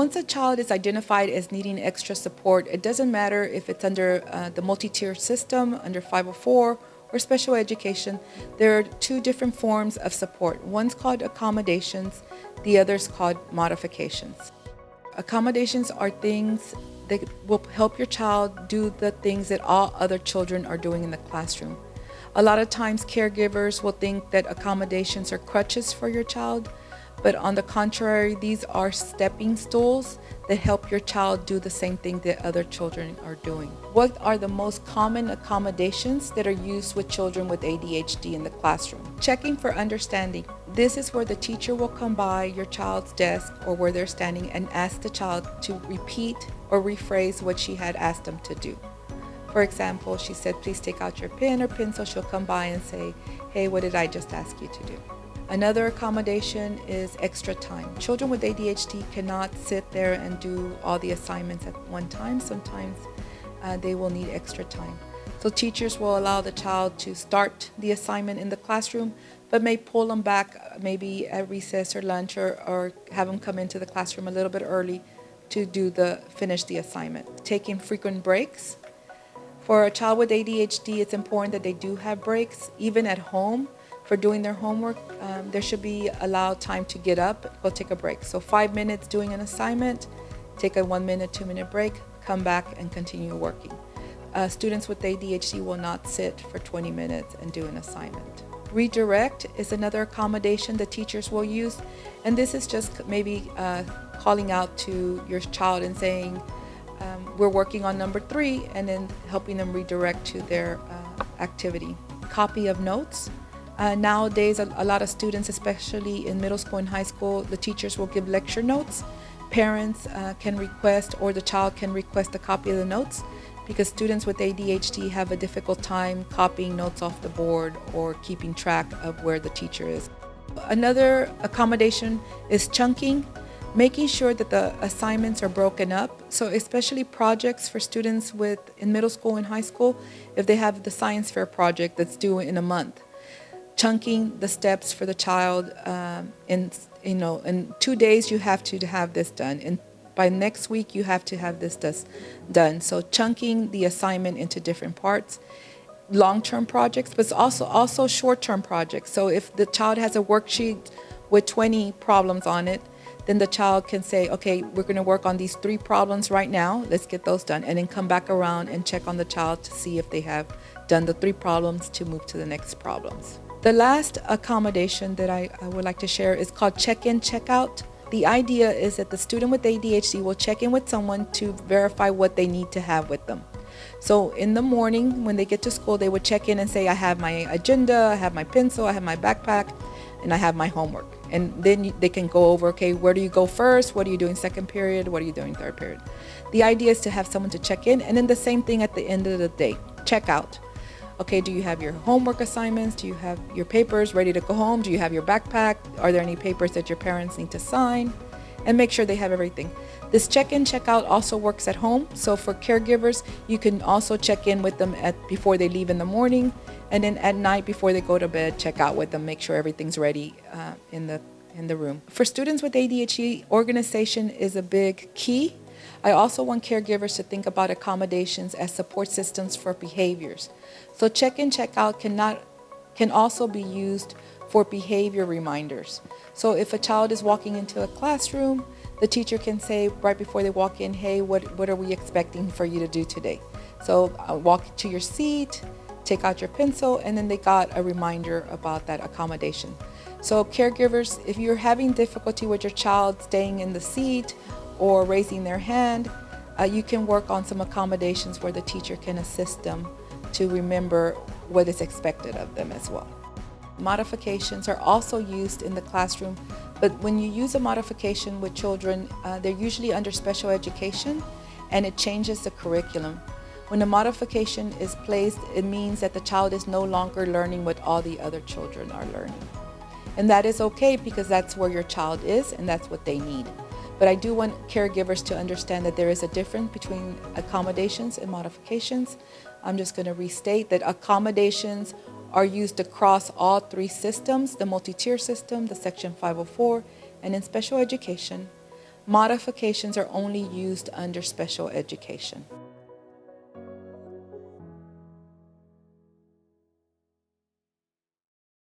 Once a child is identified as needing extra support, it doesn't matter if it's under the multi-tier system, under 504, or special education. There are two different forms of support. One's called accommodations, the other's called modifications. Accommodations are things that will help your child do the things that all other children are doing in the classroom. A lot of times caregivers will think that accommodations are crutches for your child, but on the contrary, these are stepping stools that help your child do the same thing that other children are doing. What are the most common accommodations that are used with children with ADHD in the classroom? Checking for understanding. This is where the teacher will come by your child's desk or where they're standing and ask the child to repeat or rephrase what she had asked them to do. For example, she said, please take out your pen or pencil. She'll come by and say, hey, what did I just ask you to do? Another accommodation is extra time. Children with ADHD cannot sit there and do all the assignments at one time. Sometimes they will need extra time. So teachers will allow the child to start the assignment in the classroom, but may pull them back maybe at recess or lunch, or have them come into the classroom a little bit early to finish the assignment. Taking frequent breaks. For a child with ADHD, it's important that they do have breaks, even at home. For doing their homework, there should be allowed time to get up, go take a break. So 5 minutes doing an assignment, take a 1 minute, 2 minute break, come back and continue working. Students with ADHD will not sit for 20 minutes and do an assignment. Redirect is another accommodation that teachers will use, and this is just maybe calling out to your child and saying, we're working on number 3, and then helping them redirect to their activity. Copy of notes. Nowadays, a lot of students, especially in middle school and high school, the teachers will give lecture notes. Parents can request, or the child can request, a copy of the notes, because students with ADHD have a difficult time copying notes off the board or keeping track of where the teacher is. Another accommodation is chunking, making sure that the assignments are broken up. So especially projects for students in middle school and high school, if they have the science fair project that's due in a month. Chunking the steps for the child in 2 days you have to have this done, and by next week you have to have this done. So chunking the assignment into different parts. Long-term projects, but also short-term projects. So if the child has a worksheet with 20 problems on it, then the child can say, okay, we're going to work on these 3 problems right now, let's get those done, and then come back around and check on the child to see if they have done the 3 problems to move to the next problems. The last accommodation that I would like to share is called Checkin Checkout. The idea is that the student with ADHD will check in with someone to verify what they need to have with them. So in the morning when they get to school, they would check in and say, I have my agenda, I have my pencil, I have my backpack, and I have my homework. And then they can go over, okay, where do you go first? What are you doing second period? What are you doing third period? The idea is to have someone to check in, and then the same thing at the end of the day, check out. Okay, do you have your homework assignments? Do you have your papers ready to go home? Do you have your backpack? Are there any papers that your parents need to sign? And make sure they have everything. This check-in, check-out also works at home. So for caregivers, you can also check in with them before they leave in the morning, and then at night before they go to bed, check out with them, make sure everything's ready in the room. For students with ADHD, organization is a big key. I also want caregivers to think about accommodations as support systems for behaviors. So check-in, check-out can also be used for behavior reminders. So if a child is walking into a classroom, the teacher can say right before they walk in, hey, what are we expecting for you to do today? So walk to your seat, take out your pencil, and then they got a reminder about that accommodation. So caregivers, if you're having difficulty with your child staying in the seat or raising their hand, you can work on some accommodations where the teacher can assist them to remember what is expected of them as well. Modifications are also used in the classroom, but when you use a modification with children, they're usually under special education, and it changes the curriculum. When a modification is placed, it means that the child is no longer learning what all the other children are learning. And that is okay, because that's where your child is and that's what they need. But I do want caregivers to understand that there is a difference between accommodations and modifications. I'm just going to restate that accommodations are used across all 3 systems, the multi-tier system, the Section 504, and in special education. Modifications are only used under special education.